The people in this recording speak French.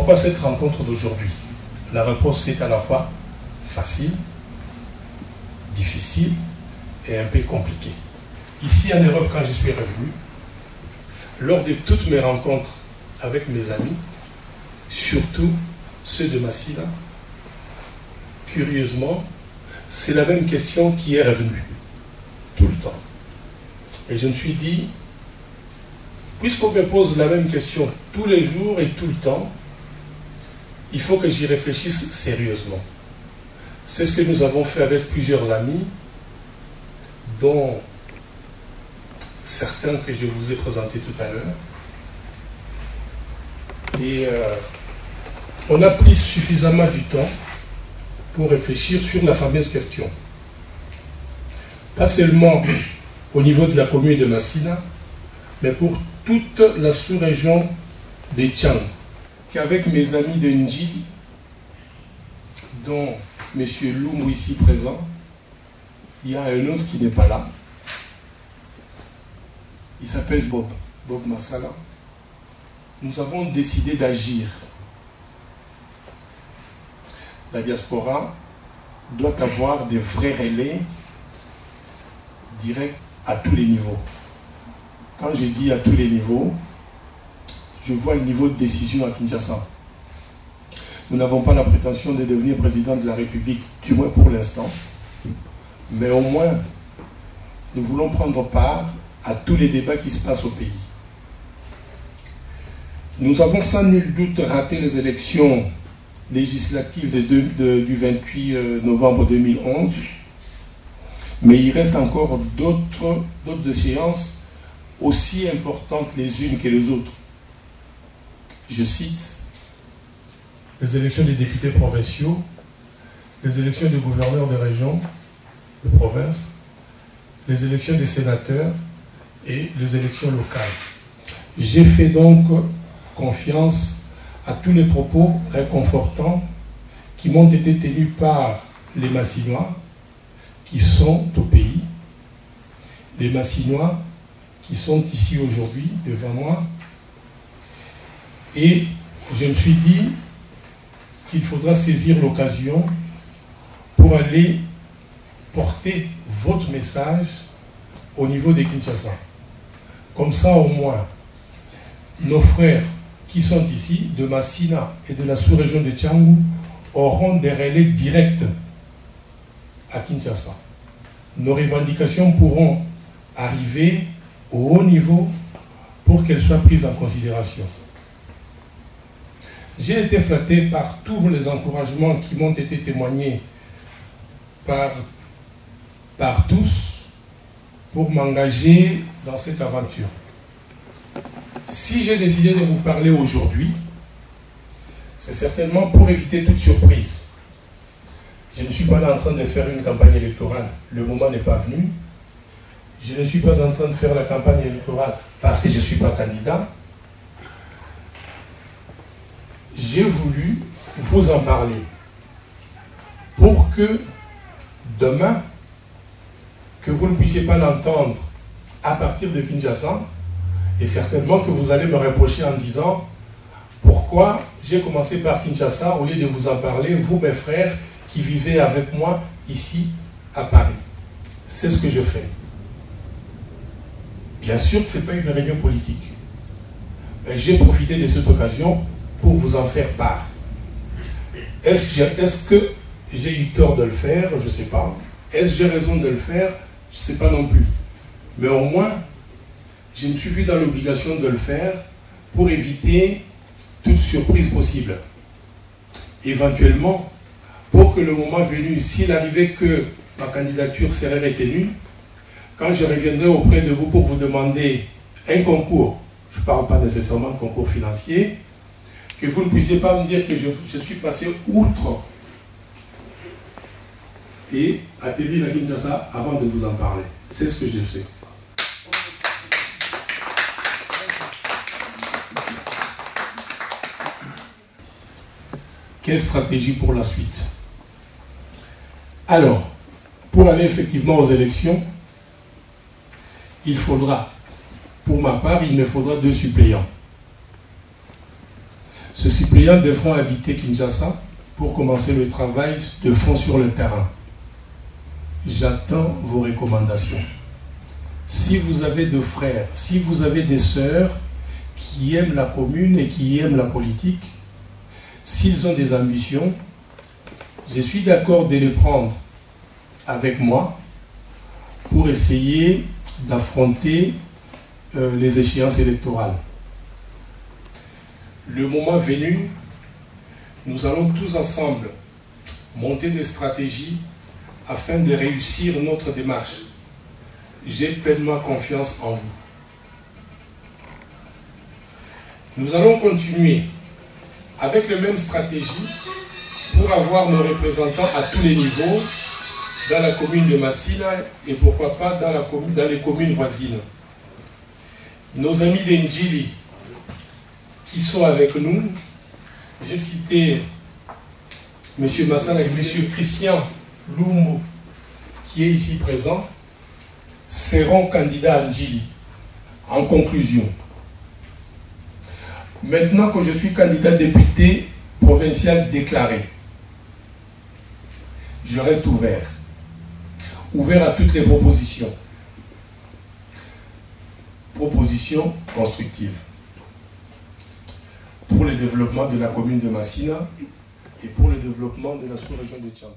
Pourquoi cette rencontre d'aujourd'hui? La réponse est à la fois facile, difficile et un peu compliquée. Ici en Europe, quand je suis revenu, lors de toutes mes rencontres avec mes amis, surtout ceux de Massina, curieusement, c'est la même question qui est revenue tout le temps. Et je me suis dit, puisqu'on me pose la même question tous les jours et tout le temps, il faut que j'y réfléchisse sérieusement. C'est ce que nous avons fait avec plusieurs amis, dont certains que je vous ai présentés tout à l'heure. Et on a pris suffisamment du temps pour réfléchir sur la fameuse question. Pas seulement au niveau de la commune de Massina, mais pour toute la sous-région de Tchang. Qu'avec mes amis de Ndji, dont M. Lumbu ici présent, il y a un autre qui n'est pas là. Il s'appelle Bob Massala. Nous avons décidé d'agir. La diaspora doit avoir des vrais relais directs à tous les niveaux. Quand je dis à tous les niveaux, je vois le niveau de décision à Kinshasa. Nous n'avons pas la prétention de devenir président de la République, du moins pour l'instant, mais au moins, nous voulons prendre part à tous les débats qui se passent au pays. Nous avons sans nul doute raté les élections législatives du 28 novembre 2011, mais il reste encore d'autres échéances aussi importantes les unes que les autres. Je cite les élections des députés provinciaux, les élections des gouverneurs de région, de province, les élections des sénateurs et les élections locales. J'ai fait donc confiance à tous les propos réconfortants qui m'ont été tenus par les Massinois qui sont au pays, les Massinois qui sont ici aujourd'hui devant moi. Et je me suis dit qu'il faudra saisir l'occasion pour aller porter votre message au niveau de Kinshasa. Comme ça, au moins, nos frères qui sont ici, de Massina et de la sous-région de Tchangou, auront des relais directs à Kinshasa. Nos revendications pourront arriver au haut niveau pour qu'elles soient prises en considération. J'ai été flatté par tous les encouragements qui m'ont été témoignés par tous pour m'engager dans cette aventure. Si j'ai décidé de vous parler aujourd'hui, c'est certainement pour éviter toute surprise. Je ne suis pas là en train de faire une campagne électorale. Le moment n'est pas venu. Je ne suis pas en train de faire la campagne électorale parce que je ne suis pas candidat. J'ai voulu vous en parler pour que demain, que vous ne puissiez pas l'entendre à partir de Kinshasa, et certainement que vous allez me reprocher en disant pourquoi j'ai commencé par Kinshasa au lieu de vous en parler, vous mes frères qui vivez avec moi ici à Paris. C'est ce que je fais. Bien sûr que ce n'est pas une réunion politique. Mais j'ai profité de cette occasion pour vous en faire part. Est-ce que j'ai eu tort de le faire? Je ne sais pas. Est-ce que j'ai raison de le faire? Je ne sais pas non plus. Mais au moins, je me suis vu dans l'obligation de le faire pour éviter toute surprise possible. Éventuellement, pour que le moment venu, s'il arrivait que ma candidature serait retenue, quand je reviendrai auprès de vous pour vous demander un concours, je ne parle pas nécessairement de concours financier, que vous ne puissiez pas me dire que je suis passé outre et atterrir à Kinshasa avant de vous en parler. C'est ce que j'ai fait. Quelle stratégie pour la suite? Alors, pour aller effectivement aux élections, il faudra, pour ma part, il me faudra 2 suppléants. Ce suppléant devra habiter Kinshasa pour commencer le travail de fond sur le terrain. J'attends vos recommandations. Si vous avez des frères, si vous avez des sœurs qui aiment la commune et qui aiment la politique, s'ils ont des ambitions, je suis d'accord de les prendre avec moi pour essayer d'affronter les échéances électorales. Le moment venu, nous allons tous ensemble monter des stratégies afin de réussir notre démarche. J'ai pleinement confiance en vous. Nous allons continuer avec les mêmes stratégies pour avoir nos représentants à tous les niveaux dans la commune de Massina et pourquoi pas dans les communes voisines. Nos amis d'Endjili qui sont avec nous, j'ai cité M. Massana et M. Christian Lumbo qui est ici présent, seront candidats à Ndjili. En conclusion, maintenant que je suis candidat député provincial déclaré, je reste ouvert à toutes les propositions constructives pour le développement de la commune de Massina et pour le développement de la sous-région de Tchad.